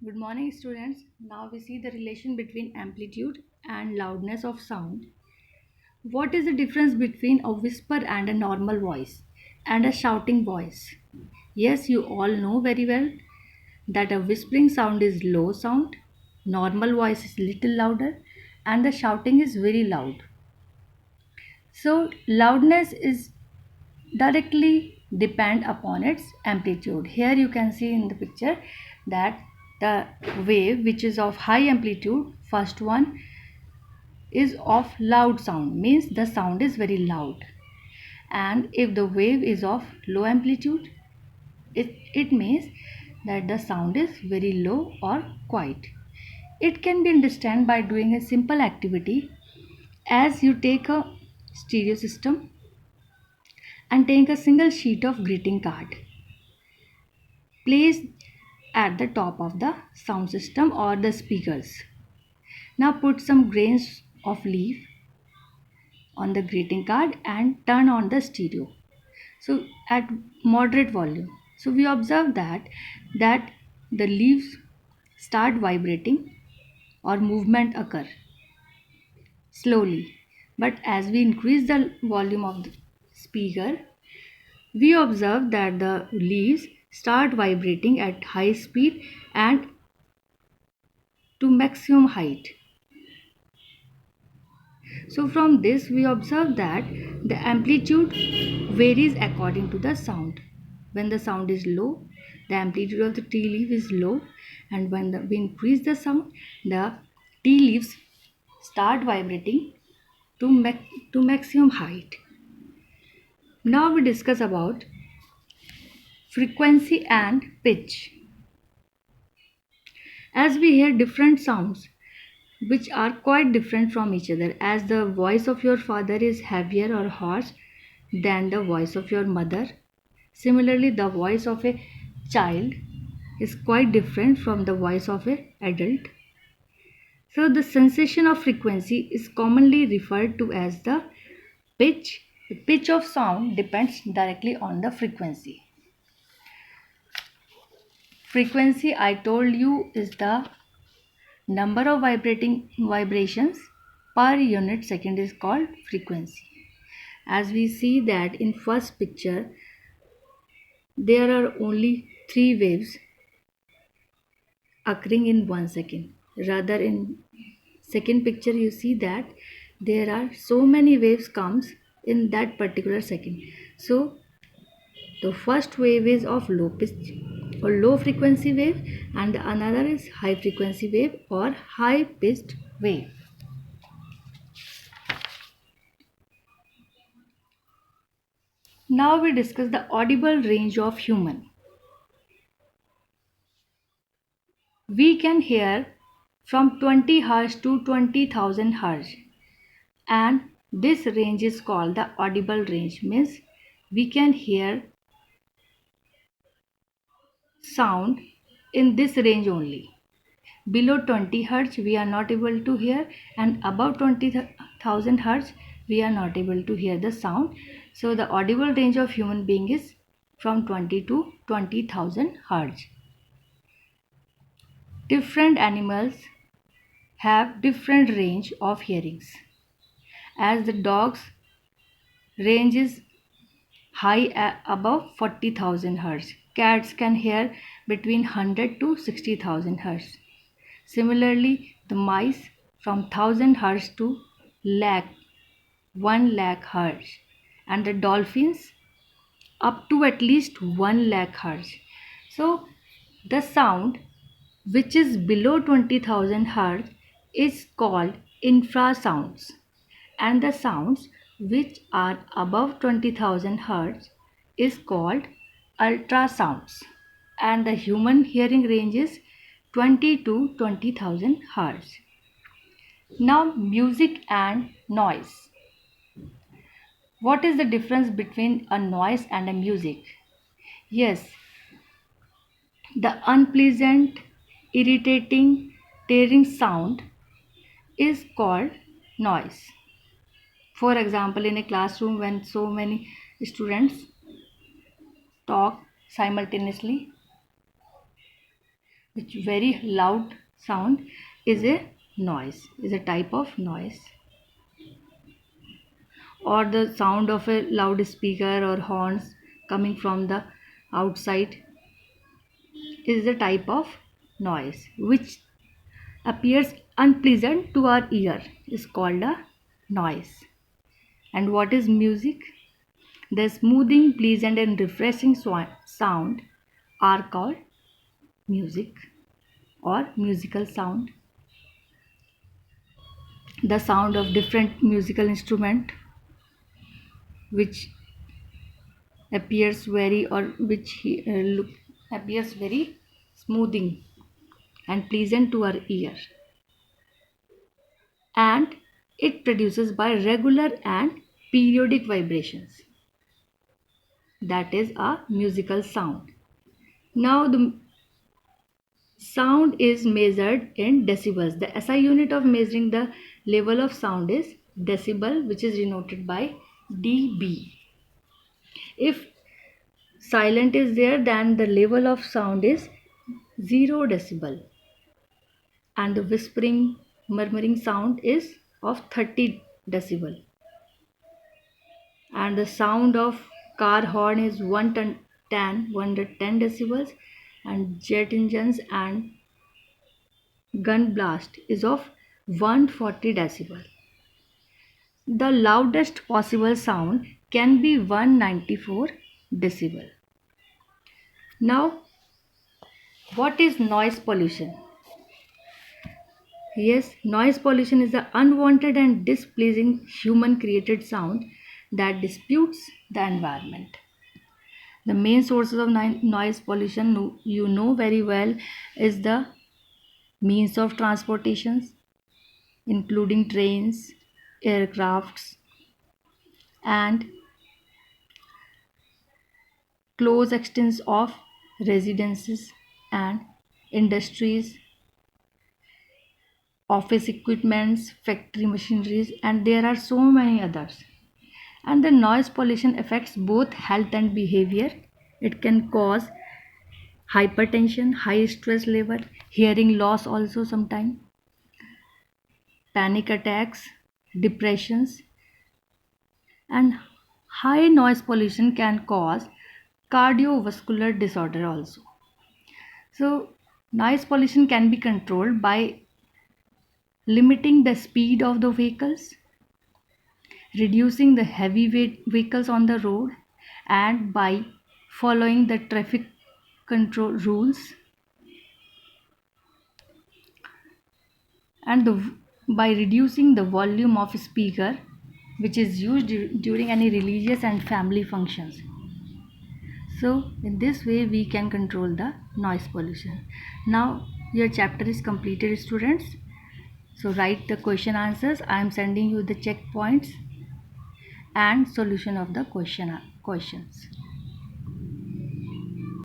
Good morning, students. Now we see the relation between amplitude and loudness of sound. What is the difference between a whisper and a normal voice and a shouting voice? Yes, you all know very well that a whispering sound is low sound, normal voice is little louder, and the shouting is very loud. So, loudness is directly depend upon its amplitude. Here you can see in the picture that the wave which is of high amplitude, first one is of loud sound, means the sound is very loud. And if the wave is of low amplitude, it means that the sound is very low or quiet. It can be understood by doing a simple activity. As you take a stereo system and take a single sheet of greeting card, place at the top of the sound system or the speakers. Now put some grains of leaf on the greeting card and turn on the stereo. So at moderate volume. So we observe that the leaves start vibrating or movement occur slowly. But as we increase the volume of the speaker, we observe that the leaves start vibrating at high speed and to maximum height. So from this we observe that the amplitude varies according to the sound. When the sound is low, the amplitude of the tea leaf is low, and when we increase the sound, the tea leaves start vibrating to maximum height. Now we discuss about frequency and pitch. As we hear different sounds which are quite different from each other, as the voice of your father is heavier or harsh than the voice of your mother. Similarly, the voice of a child is quite different from the voice of an adult. So, the sensation of frequency is commonly referred to as the pitch. The pitch of sound depends directly on the frequency. Frequency, I told you, is the number of vibrations per unit second is called frequency. As we see that in first picture, there are only 3 waves occurring in 1 second. Rather, in second picture, you see that there are so many waves comes in that particular second. So the first wave is of low pitch or low frequency wave, and the another is high frequency wave or high pitched wave. Now we discuss the audible range of human. We can hear from 20 Hz to 20,000 Hz, and this range is called the audible range, means we can hear sound in this range only. Below 20 Hz we are not able to hear, and above 20,000 Hz we are not able to hear the sound. So the audible range of human being is from 20 to 20,000 Hz. Different animals have different range of hearings. As the dog's range is high above 40,000 Hz. Cats can hear between 100 to 60,000 Hz. Similarly, the mice from 1000 Hz to lakh 1 lakh Hz, and the dolphins up to at least 1 lakh Hz. So the sound which is below 20,000 Hz is called infrasounds, and the sounds which are above 20,000 Hz is called ultrasounds, and the human hearing range is 20 to 20,000 Hz. Now, music and noise. What is the difference between a noise and a music? Yes, the unpleasant, irritating, tearing sound is called noise. For example, in a classroom when so many students talk simultaneously, which very loud sound is a noise, is a type of noise. Or the sound of a loudspeaker or horns coming from the outside is a type of noise which appears unpleasant to our ear, is called a noise. And what is music? The smoothing, pleasant and refreshing sound are called music or musical sound. The sound of different musical instrument which appears very or which look appears very smoothing and pleasant to our ear, and it produces by regular and periodic vibrations, that is a musical sound. Now the sound is measured in decibels. The SI unit of measuring the level of sound is decibel, which is denoted by dB. If silent is there, then the level of sound is 0 decibel, and the whispering murmuring sound is of 30 decibel, and the sound of car horn is 110 decibels, and jet engines and gun blast is of 140 decibel. The loudest possible sound can be 194 decibel. Now, what is noise pollution? Yes, noise pollution is the unwanted and displeasing human created sound that disputes the environment. The main sources of noise pollution, you know very well, is the means of transportations, including trains, aircrafts, and close extents of residences and industries, office equipments, factory machineries, and there are so many others. And the noise pollution affects both health and behavior. It can cause hypertension, high stress level, hearing loss also sometimes, panic attacks, depressions, and high noise pollution can cause cardiovascular disorder also. So noise pollution can be controlled by limiting the speed of the vehicles, reducing the heavy weight vehicles on the road, and by following the traffic control rules, and by reducing the volume of speaker which is used during any religious and family functions. So in this way we can control the noise pollution. Now your chapter is completed, students. So write the question answers. I am sending you the checkpoints and solution of the questions.